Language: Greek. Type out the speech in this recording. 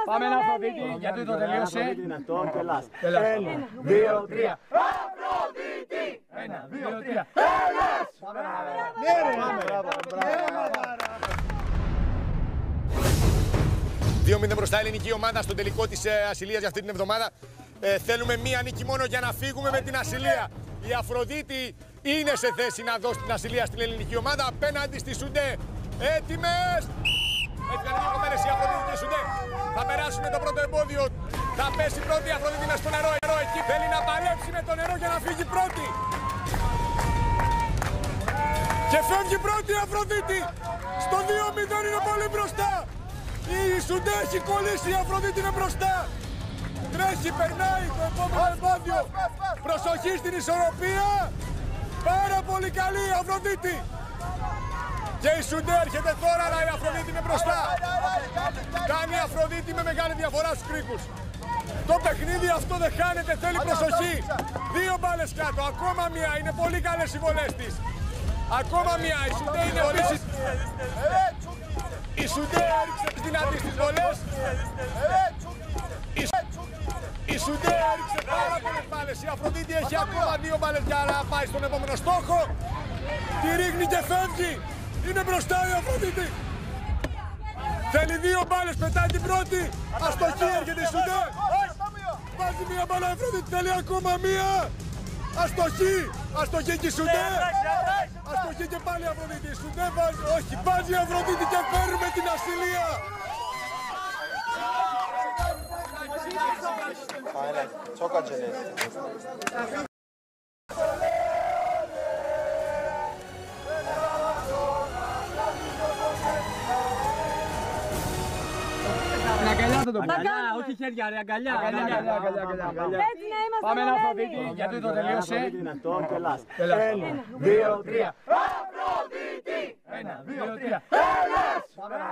Πάμε ένα Αφροδίτη, γιατί το τελείωσε. 1, 2, 3. Αφροδίτη! 1, 2, 3. Έλας! Πάμε! 2-0 μπροστά ελληνική ομάδα στο τελικό της Ασυλίας για αυτή την εβδομάδα. Θέλουμε μία νίκη μόνο για να φύγουμε με την Ασυλία. Η Αφροδίτη είναι σε θέση να δώσει την Ασυλία στην ελληνική ομάδα απέναντι στη Σουντέ. Έτοιμες! Έφυγαν δύο κομμέρες η Αφροδίτη και η Σουντέ. Θα περάσουν το πρώτο εμπόδιο. Θα πέσει πρώτη η Αφροδίτη μες στο νερό. Εκεί θέλει να παλέψει με το νερό για να φύγει πρώτη. Και φεύγει πρώτη η Αφροδίτη. Στο 2-0 είναι πολύ μπροστά. Η Σουντέ έχει κολλήσει, η Αφροδίτη είναι μπροστά. Τρέχει, περνάει το επόμενο εμπόδιο. Προσοχή στην ισορροπία. Πάρα πολύ καλή η Αφροδίτη. Και η Σουντέ έρχεται τώρα, αλλά η Αφροδίτη είναι μπροστά. Κάνει η Αφροδίτη με μεγάλη διαφορά στους κρίκους. Το παιχνίδι αυτό δεν χάνεται, θέλει προσοχή. 2 μπάλες κάτω, ακόμα μία, είναι πολύ καλές οι βολές της. Ακόμα μία, η Σουντέ είναι ορίσει. Η Σουντέ έριξε τις δυνατές τις βολές. Η Σουντέ έριξε πάρα πολλές μπάλες. Η Αφροδίτη έχει ακόμα 2 μπάλες για να πάει στον επόμενο στόχο. Τη ρίχνει και φεύγει. Είναι μπροστά η Αφροδίτη. Θέλει 2 μπάλες, πετάει την πρώτη. Αστοχή, έρχεται η Σουντέ. Βάζει μία μπάλα η Αφροδίτη, θέλει ακόμα μία. Αστοχή, αστοχή και η Σουντέ. Αστοχή και πάλι η Αφροδίτη. Η Σουντέ βάζει, όχι, βάζει η Αφροδίτη και παίρνουμε την Ασυλία. Aynen, çok acele etti. Αγκαλιά θα το πούμε. Όχι χέρια, ρε, αγκαλιά. Πάμε ένα Αφροδίτη, γιατί το τελείωσε. 1, 2, 3. Αφροδίτη! 1, 2, 3. Έλας! Πάμε!